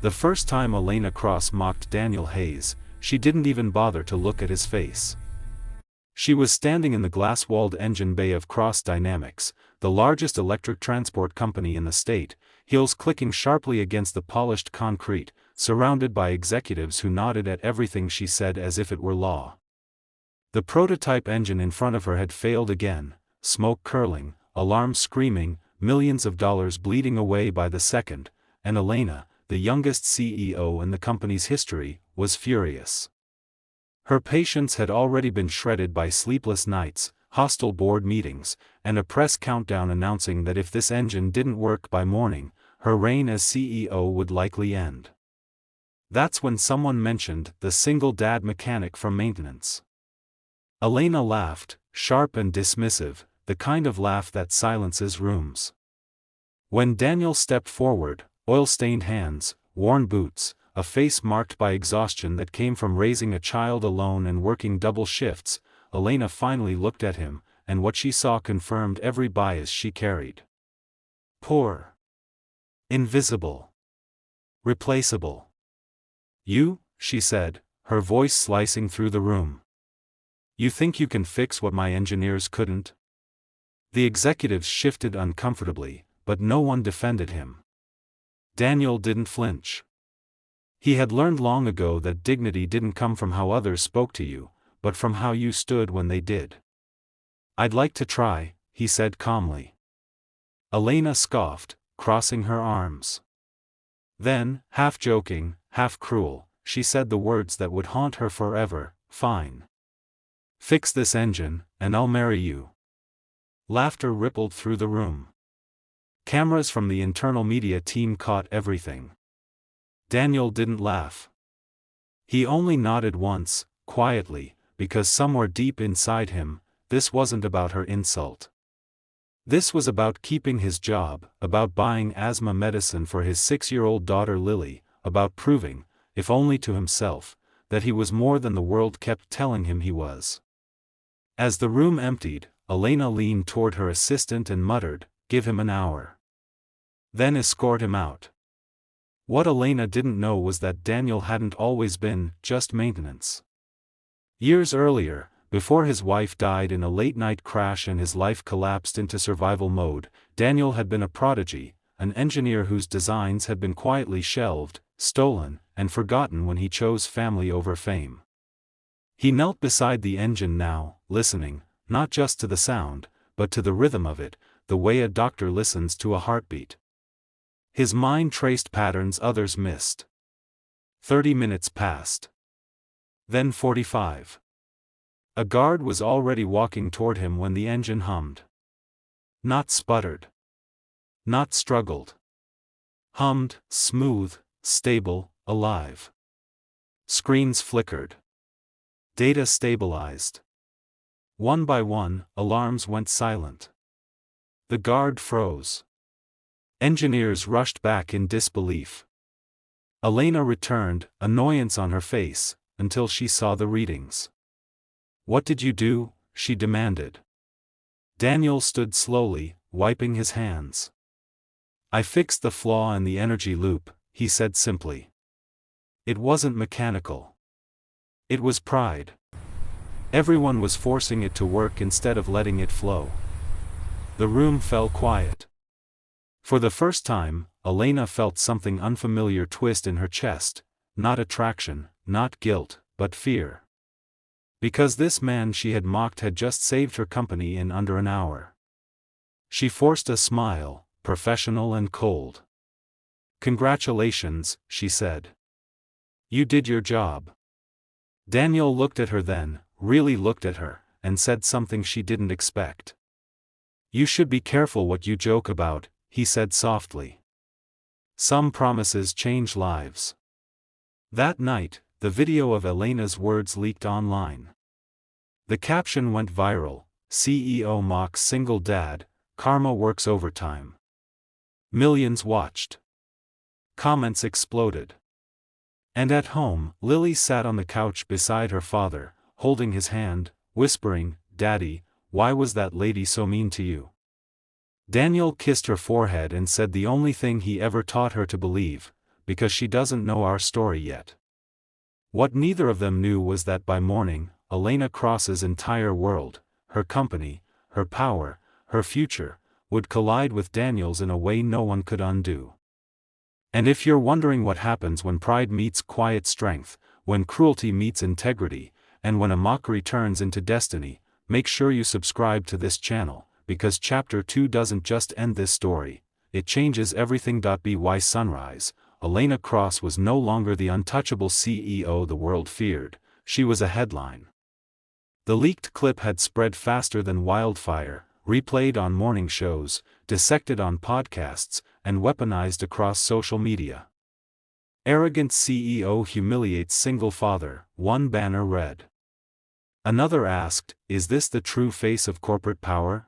The first time Elena Cross mocked Daniel Hayes, she didn't even bother to look at his face. She was standing in the glass-walled engine bay of Cross Dynamics, the largest electric transport company in the state, heels clicking sharply against the polished concrete, surrounded by executives who nodded at everything she said as if it were law. The prototype engine in front of her had failed again, smoke curling, alarms screaming, millions of dollars bleeding away by the second, and Elena, the youngest CEO in the company's history, was furious. Her patience had already been shredded by sleepless nights, hostile board meetings, and a press countdown announcing that if this engine didn't work by morning, her reign as CEO would likely end. That's when someone mentioned the single dad mechanic from maintenance. Elena laughed, sharp and dismissive, the kind of laugh that silences rooms. When Daniel stepped forward, oil-stained hands, worn boots, a face marked by exhaustion that came from raising a child alone and working double shifts, Elena finally looked at him, and what she saw confirmed every bias she carried. Poor. Invisible. Replaceable. You, she said, her voice slicing through the room. You think you can fix what my engineers couldn't? The executives shifted uncomfortably, but no one defended him. Daniel didn't flinch. He had learned long ago that dignity didn't come from how others spoke to you, but from how you stood when they did. I'd like to try, he said calmly. Elena scoffed, crossing her arms. Then, half joking, half cruel, she said the words that would haunt her forever, fine. Fix this engine, and I'll marry you. Laughter rippled through the room. Cameras from the internal media team caught everything. Daniel didn't laugh. He only nodded once, quietly, because somewhere deep inside him, this wasn't about her insult. This was about keeping his job, about buying asthma medicine for his 6-year-old daughter Lily, about proving, if only to himself, that he was more than the world kept telling him he was. As the room emptied, Elena leaned toward her assistant and muttered, "Give him an hour. Then escort him out." What Elena didn't know was that Daniel hadn't always been just maintenance. Years earlier, before his wife died in a late-night crash and his life collapsed into survival mode, Daniel had been a prodigy, an engineer whose designs had been quietly shelved, stolen, and forgotten when he chose family over fame. He knelt beside the engine now, listening, not just to the sound, but to the rhythm of it, the way a doctor listens to a heartbeat. His mind traced patterns others missed. 30 minutes passed. Then 45. A guard was already walking toward him when the engine hummed. Not sputtered. Not struggled. Hummed, smooth, stable, alive. Screens flickered. Data stabilized. One by one, alarms went silent. The guard froze. Engineers rushed back in disbelief. Elena returned, annoyance on her face, until she saw the readings. "What did you do?" she demanded. Daniel stood slowly, wiping his hands. "I fixed the flaw in the energy loop," he said simply. It wasn't mechanical. It was pride. Everyone was forcing it to work instead of letting it flow. The room fell quiet. For the first time, Elena felt something unfamiliar twist in her chest, not attraction, not guilt, but fear. Because this man she had mocked had just saved her company in under an hour. She forced a smile, professional and cold. "Congratulations," she said. "You did your job." Daniel looked at her then, really looked at her, and said something she didn't expect. "You should be careful what you joke about," he said softly. "Some promises change lives." That night, the video of Elena's words leaked online. The caption went viral: "CEO mocks single dad, karma works overtime." Millions watched. Comments exploded. And at home, Lily sat on the couch beside her father, holding his hand, whispering, "Daddy, why was that lady so mean to you?" Daniel kissed her forehead and said the only thing he ever taught her to believe, because she doesn't know our story yet. What neither of them knew was that by morning, Elena Cross's entire world, her company, her power, her future, would collide with Daniel's in a way no one could undo. And if you're wondering what happens when pride meets quiet strength, when cruelty meets integrity, and when a mockery turns into destiny, make sure you subscribe to this channel, because Chapter 2 doesn't just end this story, it changes everything. By sunrise, Elena Cross was no longer the untouchable CEO the world feared, she was a headline. The leaked clip had spread faster than wildfire, replayed on morning shows, dissected on podcasts, and weaponized across social media. Arrogant CEO humiliates single father, one banner read. Another asked, is this the true face of corporate power?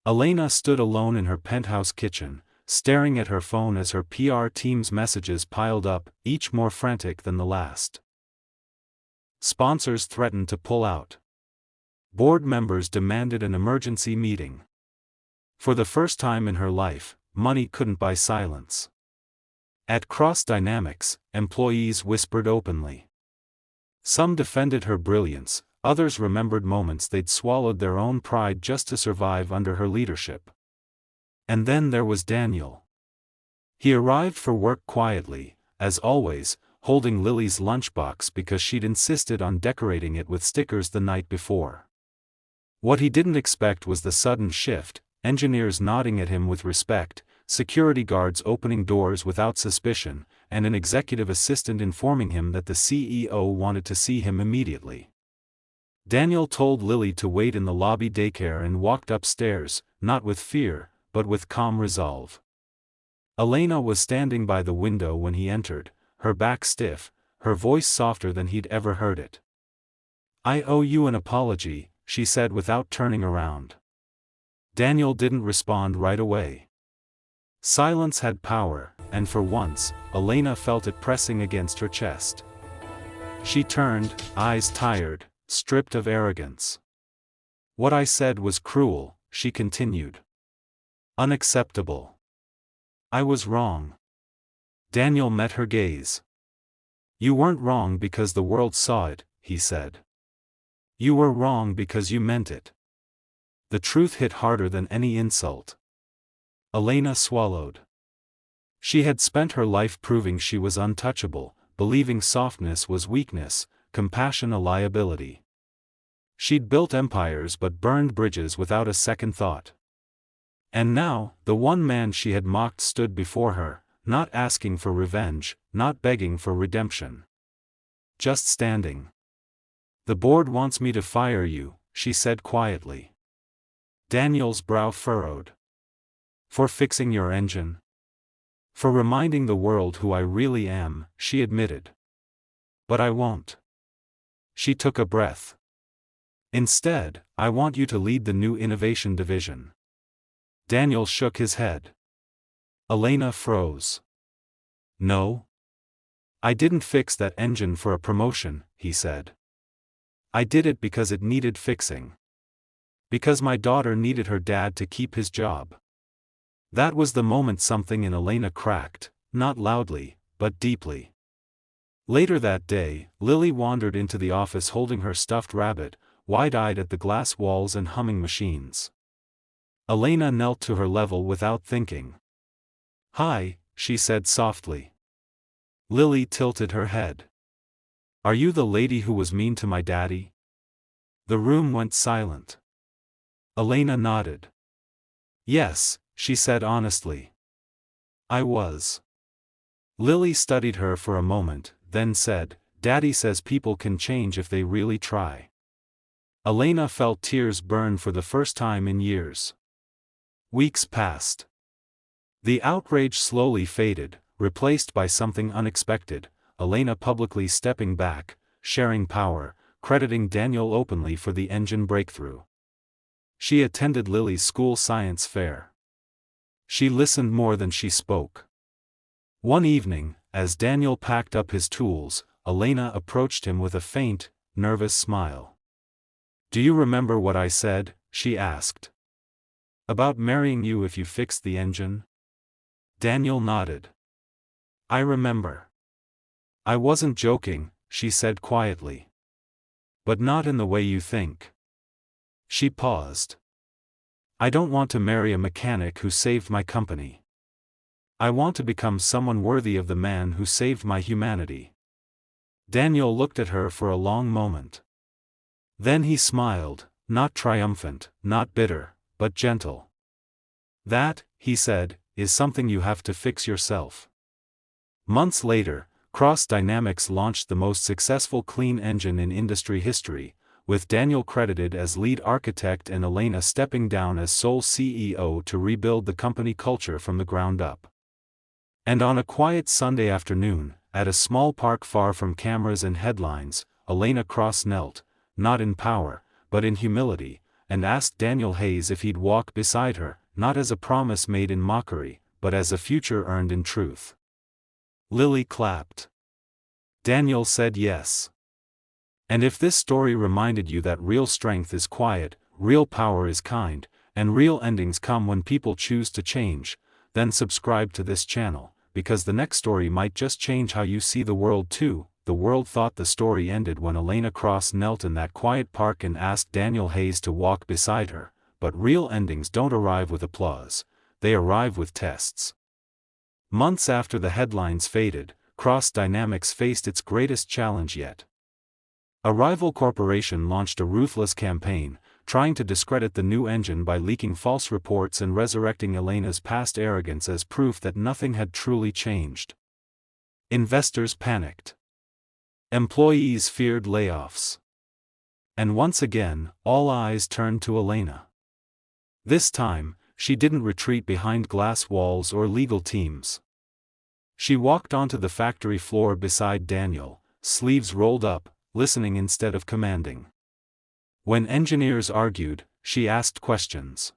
Elena stood alone in her penthouse kitchen, staring at her phone as her PR team's messages piled up, each more frantic than the last. Sponsors threatened to pull out. Board members demanded an emergency meeting. For the first time in her life, money couldn't buy silence. At Cross Dynamics, employees whispered openly. Some defended her brilliance, others remembered moments they'd swallowed their own pride just to survive under her leadership. And then there was Daniel. He arrived for work quietly, as always, holding Lily's lunchbox because she'd insisted on decorating it with stickers the night before. What he didn't expect was the sudden shift, engineers nodding at him with respect, security guards opening doors without suspicion, and an executive assistant informing him that the CEO wanted to see him immediately. Daniel told Lily to wait in the lobby daycare and walked upstairs, not with fear, but with calm resolve. Elena was standing by the window when he entered, her back stiff, her voice softer than he'd ever heard it. "I owe you an apology," she said without turning around. Daniel didn't respond right away. Silence had power, and for once, Elena felt it pressing against her chest. She turned, eyes tired, stripped of arrogance. "What I said was cruel," she continued. "Unacceptable. I was wrong." Daniel met her gaze. "You weren't wrong because the world saw it," he said. "You were wrong because you meant it." The truth hit harder than any insult. Elena swallowed. She had spent her life proving she was untouchable, believing softness was weakness, compassion a liability. She'd built empires but burned bridges without a second thought. And now, the one man she had mocked stood before her, not asking for revenge, not begging for redemption. Just standing. "The board wants me to fire you," she said quietly. Daniel's brow furrowed. "For fixing your engine?" "For reminding the world who I really am," she admitted. "But I won't." She took a breath. "Instead, I want you to lead the new innovation division." Daniel shook his head. Elena froze. "No. I didn't fix that engine for a promotion," he said. "I did it because it needed fixing. Because my daughter needed her dad to keep his job." That was the moment something in Elena cracked, not loudly, but deeply. Later that day, Lily wandered into the office holding her stuffed rabbit, wide-eyed at the glass walls and humming machines. Elena knelt to her level without thinking. "Hi," she said softly. Lily tilted her head. "Are you the lady who was mean to my daddy?" The room went silent. Elena nodded. "Yes," she said honestly. "I was." Lily studied her for a moment, then said, "Daddy says people can change if they really try." Elena felt tears burn for the first time in years. Weeks passed. The outrage slowly faded, replaced by something unexpected, Elena publicly stepping back, sharing power, crediting Daniel openly for the engine breakthrough. She attended Lily's school science fair. She listened more than she spoke. One evening, as Daniel packed up his tools, Elena approached him with a faint, nervous smile. "Do you remember what I said?" she asked. "About marrying you if you fixed the engine?" Daniel nodded. I remember. I wasn't joking, she said quietly. But not in the way you think. She paused. I don't want to marry a mechanic who saved my company. I want to become someone worthy of the man who saved my humanity. Daniel looked at her for a long moment. Then he smiled, not triumphant, not bitter, but gentle. That, he said, is something you have to fix yourself. Months later, Cross Dynamics launched the most successful clean engine in industry history, with Daniel credited as lead architect and Elena stepping down as sole CEO to rebuild the company culture from the ground up. And on a quiet Sunday afternoon, at a small park far from cameras and headlines, Elena Cross knelt, not in power, but in humility, and asked Daniel Hayes if he'd walk beside her, not as a promise made in mockery, but as a future earned in truth. Lily clapped. Daniel said yes. And if this story reminded you that real strength is quiet, real power is kind, and real endings come when people choose to change, then subscribe to this channel, because the next story might just change how you see the world too. The world thought the story ended when Elena Cross knelt in that quiet park and asked Daniel Hayes to walk beside her, but real endings don't arrive with applause, they arrive with tests. Months after the headlines faded, Cross Dynamics faced its greatest challenge yet. A rival corporation launched a ruthless campaign, trying to discredit the new engine by leaking false reports and resurrecting Elena's past arrogance as proof that nothing had truly changed. Investors panicked. Employees feared layoffs. And once again, all eyes turned to Elena. This time, she didn't retreat behind glass walls or legal teams. She walked onto the factory floor beside Daniel, sleeves rolled up, listening instead of commanding. When engineers argued, she asked questions.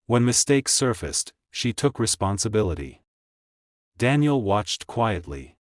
When mistakes surfaced, she took responsibility. Daniel watched quietly.